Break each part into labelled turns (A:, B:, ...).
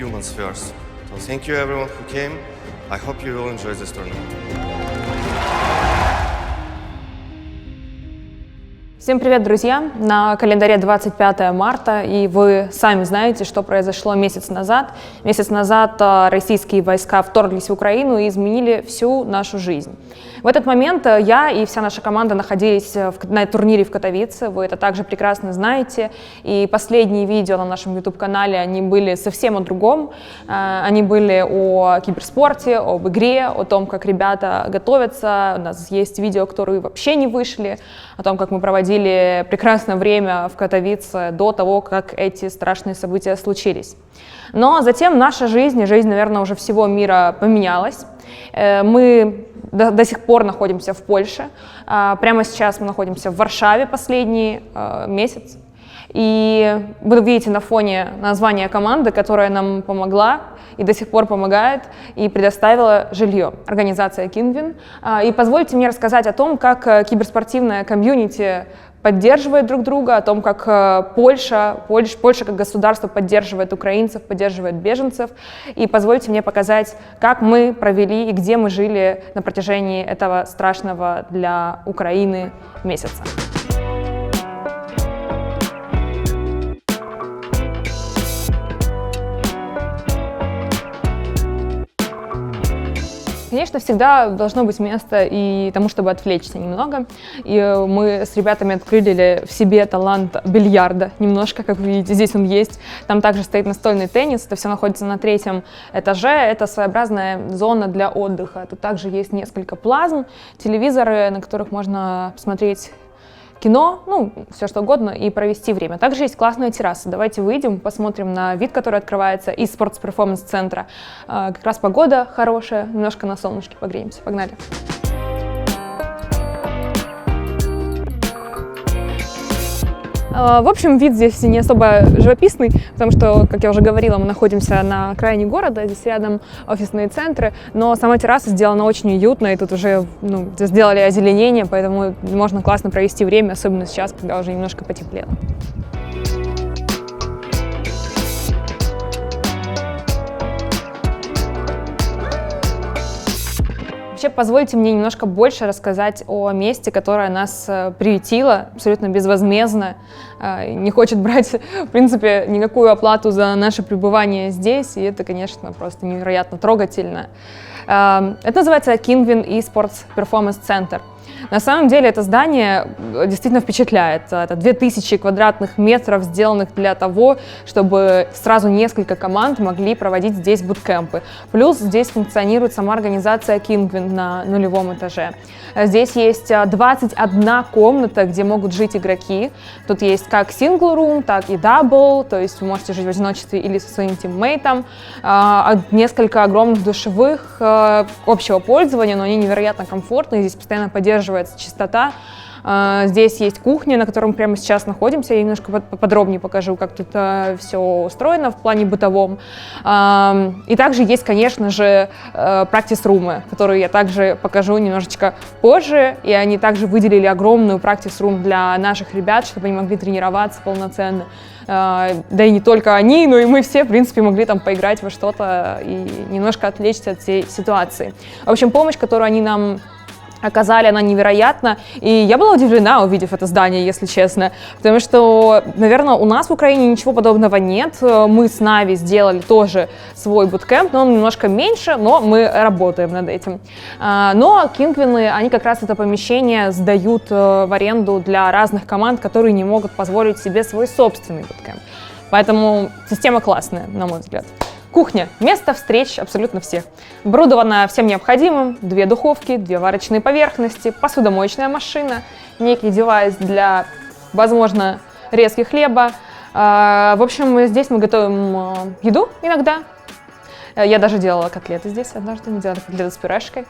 A: humans first. So thank you everyone who came. I hope you will enjoy this tournament.
B: Всем привет, друзья! На календаре 25 марта, и вы сами знаете, что произошло месяц назад. Месяц назад российские войска вторглись в Украину и изменили всю нашу жизнь. В этот момент я и вся наша команда находились на турнире в Катовице, вы это также прекрасно знаете. И последние видео на нашем YouTube-канале, они были совсем о другом. Они были о киберспорте, об игре, о том, как ребята готовятся. У нас есть видео, которые вообще не вышли, о том, как мы проводили прекрасное время в Катовице до того, как эти страшные события случились. Но затем наша жизнь, наверное, уже всего мира поменялась. Мы до сих пор находимся в Польше. Прямо сейчас мы находимся в Варшаве последний месяц. И вы видите на фоне название команды, которая нам помогла и до сих пор помогает и предоставила жилье. Организация Kingwin. И позвольте мне рассказать о том, как киберспортивная комьюнити поддерживает друг друга, о том, как Польша как государство поддерживает украинцев, поддерживает беженцев. И позвольте мне показать, как мы провели и где мы жили на протяжении этого страшного для Украины месяца. Конечно, всегда должно быть место и тому, чтобы отвлечься немного. И мы с ребятами открыли в себе талант бильярда немножко, как вы видите, здесь он есть. Там также стоит настольный теннис, это все находится на 3-м этаже. Это своеобразная зона для отдыха. Тут также есть несколько плазм, телевизоры, на которых можно посмотреть кино, все что угодно, и провести время. Также есть классная терраса. Давайте выйдем, посмотрим на вид, который открывается из спортс-перформанс-центра. Как раз погода хорошая, немножко на солнышке погреемся. Погнали! В общем, вид здесь не особо живописный, потому что, как я уже говорила, мы находимся на окраине города, здесь рядом офисные центры, но сама терраса сделана очень уютно, и тут уже сделали озеленение, поэтому можно классно провести время, особенно сейчас, когда уже немножко потеплело. Вообще, позвольте мне немножко больше рассказать о месте, которое нас приютило абсолютно безвозмездно, не хочет брать, в принципе, никакую оплату за наше пребывание здесь, и это, конечно, просто невероятно трогательно. Это называется Kingwin eSports Performance Center. На самом деле это здание действительно впечатляет. Это 2000 квадратных метров, сделанных для того, чтобы сразу несколько команд могли проводить здесь буткемпы. Плюс здесь функционирует сама организация Kingwin на 0-м этаже. Здесь есть 21 комната, где могут жить игроки. Тут есть как single room, так и double, то есть вы можете жить в одиночестве или со своим тиммейтом. Несколько огромных душевых общего пользования, но они невероятно комфортные, здесь постоянно поддерживается чистота. Здесь есть кухня, на которой мы прямо сейчас находимся. Я немножко подробнее покажу, как тут все устроено в плане бытовом. И также есть, конечно же, практис-румы, которые я также покажу немножечко позже. И они также выделили огромную практис-рум для наших ребят, чтобы они могли тренироваться полноценно. Да и не только они, но и мы все, в принципе, могли там поиграть во что-то и немножко отвлечься от всей ситуации. В общем, помощь, которую они нам оказали, она невероятна, и я была удивлена, увидев это здание, если честно, потому что, наверное, у нас в Украине ничего подобного нет. Мы с Нави сделали тоже свой буткемп, но он немножко меньше, но мы работаем над этим. Но Kingwin, они как раз это помещение сдают в аренду для разных команд, которые не могут позволить себе свой собственный буткемп. Поэтому система классная, на мой взгляд. Кухня. Место встреч абсолютно всех. Оборудована всем необходимым. 2 духовки, 2 варочные поверхности, посудомоечная машина, некий девайс для, возможно, резки хлеба. В общем, здесь мы готовим еду иногда. Я даже делала котлеты здесь однажды, мы делали котлеты с пюрешкой.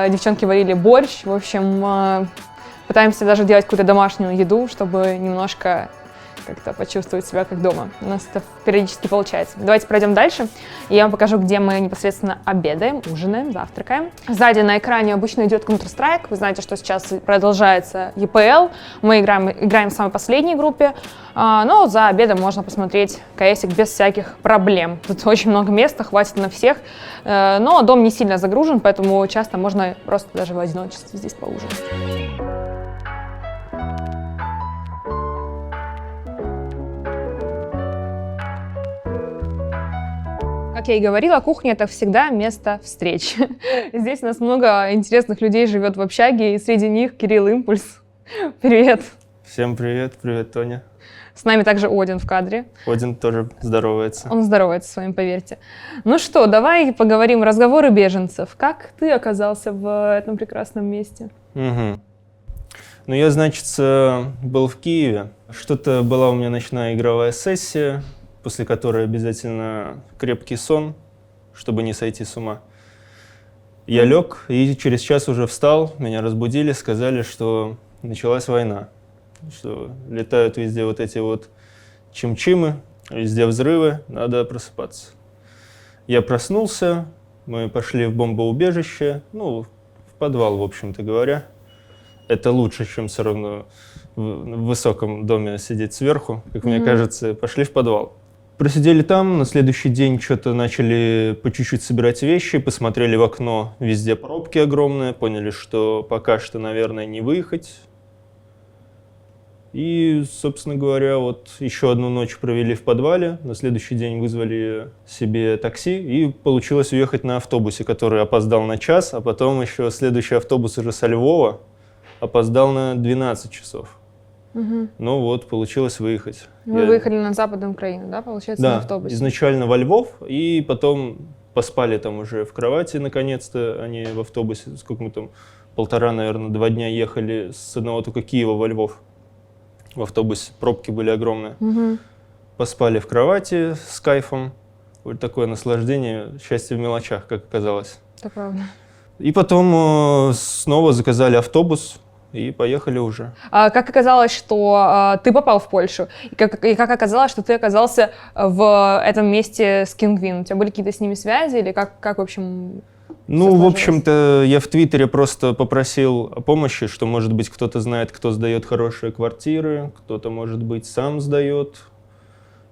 B: Девчонки варили борщ. В общем, пытаемся даже делать какую-то домашнюю еду, чтобы немножко как-то почувствовать себя как дома. У нас это периодически получается. Давайте пройдем дальше, и я вам покажу, где мы непосредственно обедаем, ужинаем, завтракаем. Сзади на экране обычно идет Counter-Strike. Вы знаете, что сейчас продолжается EPL. Мы играем в самой последней группе, но за обедом можно посмотреть КСик без всяких проблем. Тут очень много места, хватит на всех, но дом не сильно загружен, поэтому часто можно просто даже в одиночестве здесь поужинать. Как я и говорила, кухня — это всегда место встреч. Здесь у нас много интересных людей живет в общаге, и среди них Кирилл Импульс. Привет.
C: Всем привет, привет, Тоня.
B: С нами также Один в кадре.
C: Один тоже здоровается.
B: Он здоровается с вами, поверьте. Ну что, давай поговорим. Разговоры беженцев. Как ты оказался в этом прекрасном месте?
C: Угу. Ну, я, значит, был в Киеве. Что-то была у меня ночная игровая сессия, после которой обязательно крепкий сон, чтобы не сойти с ума. Я лег и через час уже встал, меня разбудили, сказали, что началась война, что летают везде вот эти вот чим-чимы, везде взрывы, надо просыпаться. Я проснулся, мы пошли в бомбоубежище, ну, в подвал, в общем-то говоря. Это лучше, чем все равно в высоком доме сидеть сверху, как мне кажется. Пошли в подвал. Просидели там, на следующий день что-то начали по чуть-чуть собирать вещи, посмотрели в окно, везде пробки огромные, поняли, что пока что, наверное, не выехать. И, собственно говоря, вот еще одну ночь провели в подвале, на следующий день вызвали себе такси, и получилось уехать на автобусе, который опоздал на час, а потом еще следующий автобус уже со Львова опоздал на 12 часов.
B: Угу.
C: Ну вот, получилось выехать.
B: Вы выехали на Западную Украину, да, получается,
C: да,
B: на автобусе?
C: изначально во Львов, и потом поспали там уже в кровати, наконец-то, они в автобусе. Сколько мы там, 1,5, наверное, 2 дня ехали с одного только Киева во Львов. В автобусе пробки были огромные.
B: Угу.
C: Поспали в кровати с кайфом. Вот такое наслаждение, счастье в мелочах, как оказалось.
B: Это правда.
C: И потом снова заказали автобус и поехали уже.
B: А как оказалось, что ты попал в Польшу? И как оказалось, что ты оказался в этом месте с Kingwin? У тебя были какие-то с ними связи? Или как в общем...
C: Ну, в общем-то, я в Твиттере просто попросил о помощи, что, может быть, кто-то знает, кто сдает хорошие квартиры, кто-то, может быть, сам сдает.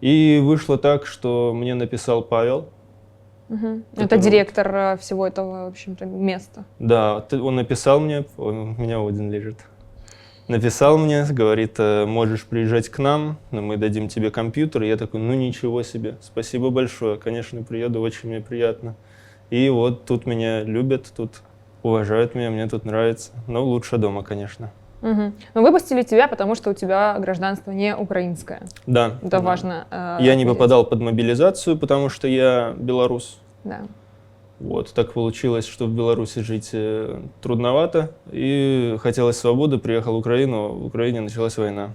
C: И вышло так, что мне написал Павел.
B: Угу. Это директор всего этого, в общем-то, места.
C: Да, он написал мне, у меня Один лежит. Написал мне, говорит, можешь приезжать к нам, но мы дадим тебе компьютер. И я такой, ну ничего себе, спасибо большое, конечно, приеду, очень мне приятно. И вот тут меня любят, тут уважают меня, мне тут нравится. Но лучше дома, конечно.
B: Угу. Но выпустили тебя, потому что у тебя гражданство не украинское.
C: Да.
B: Это
C: да.
B: важно.
C: Я не попадал под мобилизацию, потому что я белорус.
B: Да.
C: Вот, так получилось, что в Беларуси жить трудновато. И хотелось свободы, приехал в Украину, в Украине началась война.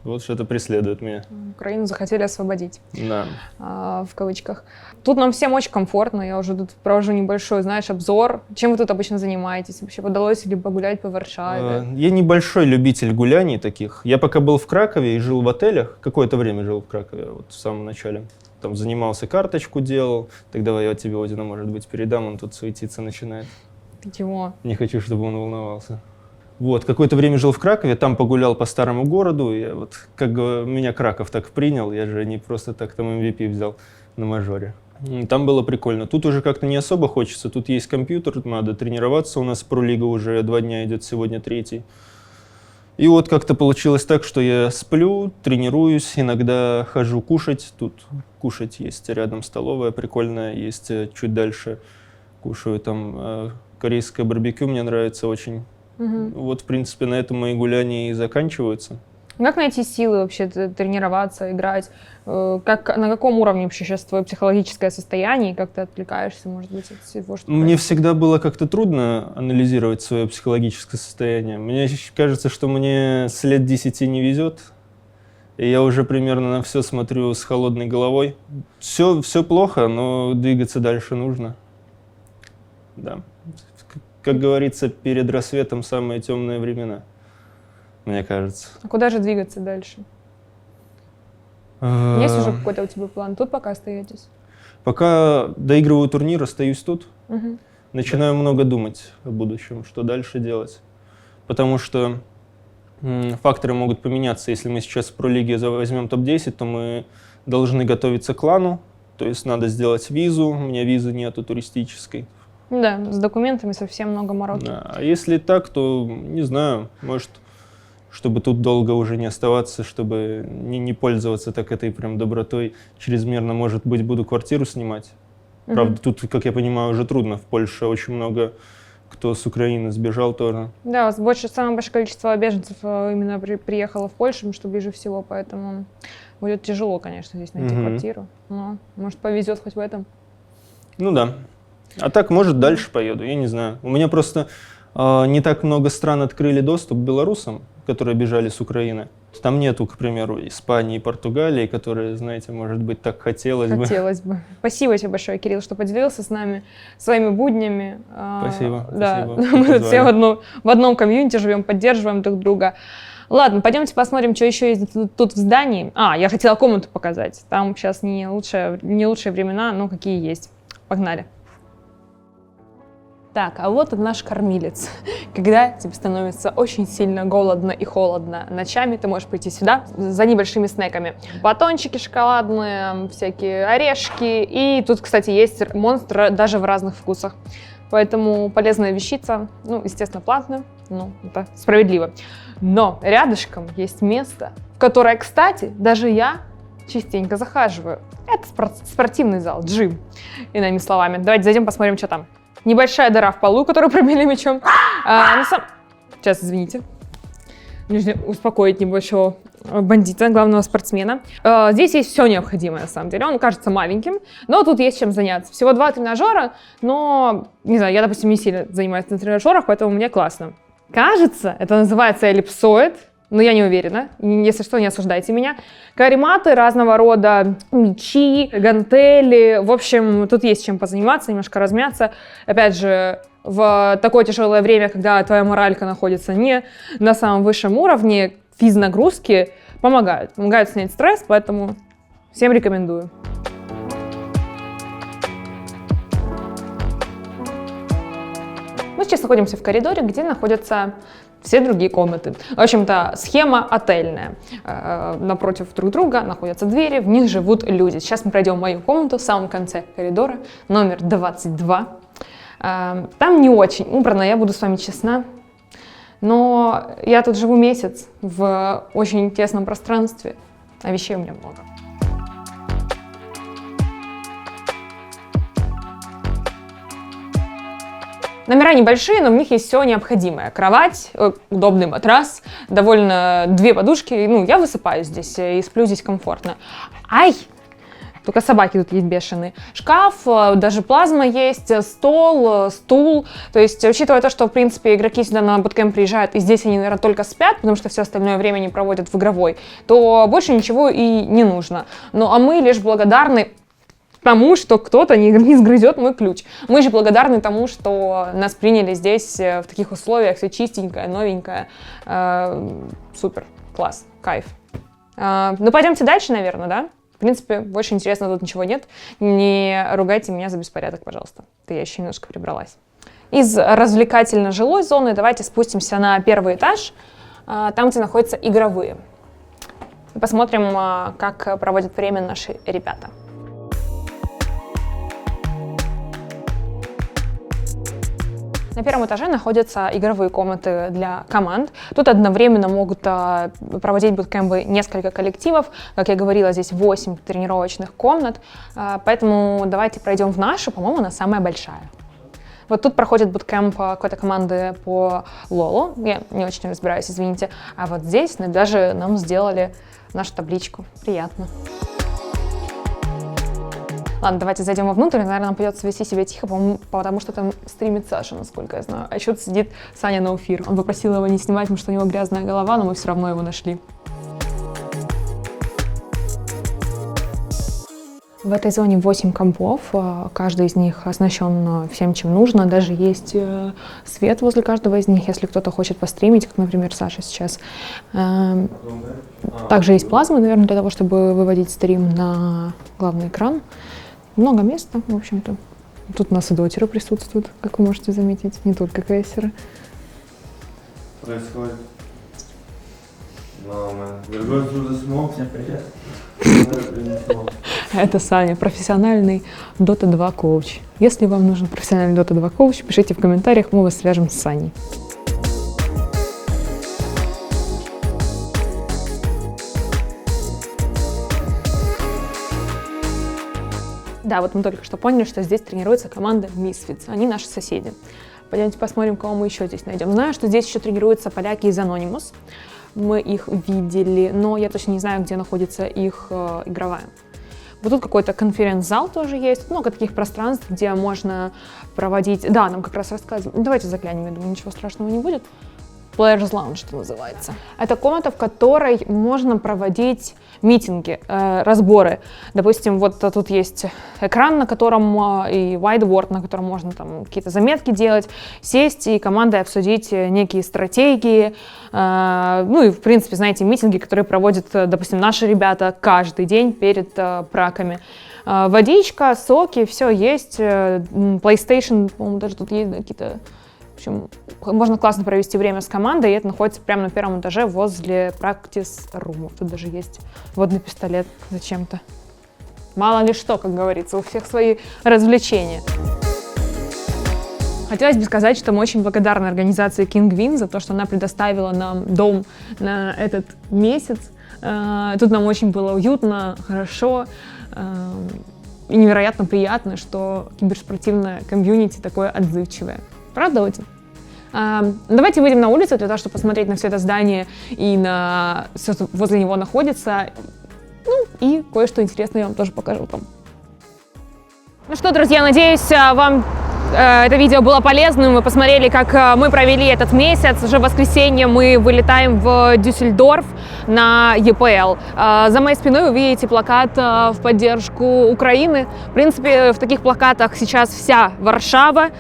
C: Вот что-то преследует меня.
B: Украину захотели освободить,
C: Да.
B: В кавычках. Тут нам всем очень комфортно, я уже тут провожу небольшой, знаешь, обзор. Чем вы тут обычно занимаетесь? Вообще удалось ли погулять по Варшаве?
C: Я небольшой любитель гуляний таких. Я пока был в Кракове и жил в отелях, какое-то время жил в Кракове, вот в самом начале. Там занимался, карточку делал. Так давай я тебе Одина, может быть, передам, он тут суетиться начинает.
B: Чего?
C: Не хочу, чтобы он волновался. Вот, какое-то время жил в Кракове, там погулял по старому городу. Я вот, как меня Краков так принял, я же не просто так там MVP взял на мажоре. Там было прикольно. Тут уже как-то не особо хочется. Тут есть компьютер, надо тренироваться. У нас Про-лига уже 2 дня идет, сегодня 3-й. И вот как-то получилось так, что я сплю, тренируюсь, иногда хожу кушать. Тут кушать есть рядом столовая прикольная, есть чуть дальше. Кушаю там корейское барбекю, мне нравится очень.
B: Угу.
C: Вот, в принципе, на этом мои гуляния и заканчиваются.
B: Как найти силы вообще тренироваться, играть? На каком уровне вообще сейчас твое психологическое состояние? И как ты отвлекаешься, может быть, от всего, что
C: Мне всегда было как-то трудно анализировать свое психологическое состояние. Мне кажется, что мне с лет 10 не везет. И я уже примерно на все смотрю с холодной головой. Все плохо, но двигаться дальше нужно. Да. Как говорится, перед рассветом самые темные времена, мне кажется.
B: А куда же двигаться дальше? Есть уже какой-то у тебя план? Тут пока остаетесь?
C: Пока доигрываю турнир, остаюсь тут.
B: Мгм.
C: Начинаю много думать о будущем, что дальше делать. Потому что факторы могут поменяться. Если мы сейчас в пролиге возьмем топ-10, то мы должны готовиться к лану. То есть надо сделать визу. У меня визы нету туристической.
B: Да, с документами совсем много мороки.
C: Да. А если так, то, не знаю, может, чтобы тут долго уже не оставаться, чтобы не пользоваться так этой прям добротой чрезмерно, может быть, буду квартиру снимать. Правда, тут, как я понимаю, уже трудно. В Польше очень много кто с Украины сбежал тоже.
B: Да, у вас самое большое количество беженцев именно приехало в Польшу, потому что ближе всего, поэтому будет тяжело, конечно, здесь найти квартиру. Но, может, повезет хоть в этом.
C: Ну да. А так, может, дальше поеду, я не знаю. У меня просто не так много стран открыли доступ к белорусам, которые бежали с Украины. Там нету, к примеру, Испании и Португалии, которые, знаете, может быть, так хотелось бы.
B: Хотелось бы. Спасибо тебе большое, Кирилл, что поделился с нами своими буднями.
C: Спасибо.
B: Да,
C: Спасибо,
B: мы все в одном комьюнити живем, поддерживаем друг друга. Ладно, пойдемте посмотрим, что еще есть тут в здании. Я хотела комнату показать. Там сейчас не лучшие времена, но какие есть. Погнали. Так, а вот и наш кормилец. Когда тебе становится очень сильно голодно и холодно ночами, ты можешь прийти сюда за небольшими снеками. Батончики шоколадные, всякие орешки. И тут, кстати, есть монстры даже в разных вкусах. Поэтому полезная вещица, естественно, платная, это справедливо. Но рядышком есть место, в которое, кстати, даже я частенько захаживаю. Это спортивный зал, джим, иными словами. Давайте зайдем, посмотрим, что там. Небольшая дыра в полу, которую пробили мячом. Сейчас, извините. Нужно успокоить небольшого бандита, главного спортсмена. Здесь есть все необходимое, на самом деле. Он кажется маленьким, но тут есть чем заняться. Всего 2 тренажера, но, не знаю, я, допустим, не сильно занимаюсь на тренажерах, поэтому мне классно. Кажется, это называется эллипсоид, но я не уверена. Если что, не осуждайте меня. Карематы разного рода, мячи, гантели. В общем, тут есть чем позаниматься, немножко размяться. Опять же, в такое тяжелое время, когда твоя моралька находится не на самом высшем уровне, физнагрузки помогают снять стресс, поэтому всем рекомендую. Мы сейчас находимся в коридоре, где находятся все другие комнаты. В общем-то, схема отельная. Напротив друг друга находятся двери, в них живут люди. Сейчас мы пройдем мою комнату в самом конце коридора, номер 22. Там не очень убрано, я буду с вами честна. Но я тут живу месяц в очень тесном пространстве, а вещей у меня много. Номера небольшие, но в них есть все необходимое. Кровать, удобный матрас, довольно 2 подушки. Я высыпаюсь здесь и сплю здесь комфортно. Только собаки тут есть бешеные. Шкаф, даже плазма есть, стол, стул. То есть, учитывая то, что, в принципе, игроки сюда на буткэмп приезжают, и здесь они, наверное, только спят, потому что все остальное время они проводят в игровой, то больше ничего и не нужно. А мы лишь благодарны тому, что кто-то не сгрызет мой ключ. Мы же благодарны тому, что нас приняли здесь в таких условиях, все чистенькое, новенькое. Супер, класс, кайф. Пойдемте дальше, наверное, да? В принципе, больше интересного тут ничего нет. Не ругайте меня за беспорядок, пожалуйста. Я еще немножко прибралась. Из развлекательно-жилой зоны давайте спустимся на 1-й этаж, там, где находятся игровые. Посмотрим, как проводят время наши ребята. На 1-м этаже находятся игровые комнаты для команд. Тут одновременно могут проводить буткэмпы несколько коллективов. Как я говорила, здесь 8 тренировочных комнат. Поэтому давайте пройдем в нашу, по-моему, она самая большая. Вот тут проходит буткэмп какой-то команды по Лолу. Я не очень разбираюсь, извините. А вот здесь даже нам сделали нашу табличку. Приятно. Ладно, давайте зайдем вовнутрь. Наверное, нам придется вести себя тихо, потому что там стримит Саша, насколько я знаю. А еще тут сидит Саня Науфир. Он попросил его не снимать, потому что у него грязная голова, но мы все равно его нашли. В этой зоне 8 компов, каждый из них оснащен всем, чем нужно, даже есть свет возле каждого из них, если кто-то хочет постримить, как, например, Саша сейчас. Также есть плазма, наверное, для того, чтобы выводить стрим на главный экран. Много места, в общем-то. Тут у нас и дотеры присутствуют, как вы можете заметить, не только квестеры.
A: Происходит. Всем привет.
B: Это Саня, профессиональный Dota 2 коуч. Если вам нужен профессиональный Dota 2 коуч, пишите в комментариях, мы вас свяжем с Саней. Да, вот мы только что поняли, что здесь тренируется команда Misfits. Они наши соседи. Пойдемте посмотрим, кого мы еще здесь найдем. Знаю, что здесь еще тренируются поляки из Anonymous. Мы их видели, но я точно не знаю, где находится их игровая. Вот тут какой-то конференц-зал тоже есть, много таких пространств, где можно проводить... Да, нам как раз рассказывают. Давайте заглянем, я думаю, ничего страшного не будет. Players Lounge, что называется. Это комната, в которой можно проводить митинги, разборы. Допустим, вот тут есть экран, на котором и whiteboard, на котором можно там какие-то заметки делать, сесть и командой обсудить некие стратегии. Ну и, в принципе, знаете, митинги, которые проводят, допустим, наши ребята каждый день перед праками. Водичка, соки, все есть. PlayStation, по-моему, даже тут есть какие-то... В общем, можно классно провести время с командой, и это находится прямо на первом этаже возле практис-румов. Тут даже есть водный пистолет зачем-то. Мало ли что, как говорится, у всех свои развлечения. Хотелось бы сказать, что мы очень благодарны организации Kinguin за то, что она предоставила нам дом на этот месяц. Тут нам очень было уютно, хорошо и невероятно приятно, что киберспортивное комьюнити такое отзывчивое. Правда, Оти? Давайте выйдем на улицу для того, чтобы посмотреть на все это здание и на все, что возле него находится. Ну, и кое-что интересное я вам тоже покажу там. Ну что, друзья, надеюсь, вам это видео было полезным. Вы посмотрели, как мы провели этот месяц. Уже в воскресенье мы вылетаем в Дюссельдорф на EPL. За моей спиной вы видите плакат в поддержку Украины. В принципе, в таких плакатах сейчас вся Варшава,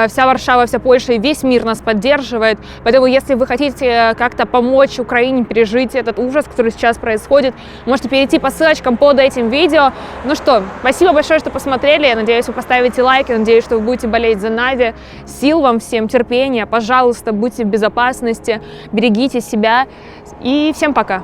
B: вся Польша и весь мир нас поддерживает. Поэтому, если вы хотите как-то помочь Украине пережить этот ужас, который сейчас происходит, можете перейти по ссылочкам под этим видео. Ну что, спасибо большое, что посмотрели. Я надеюсь, вы поставите лайк. Я надеюсь, что вы будете болеть за Надю. Сил вам всем, терпения. Пожалуйста, будьте в безопасности, берегите себя. И всем пока.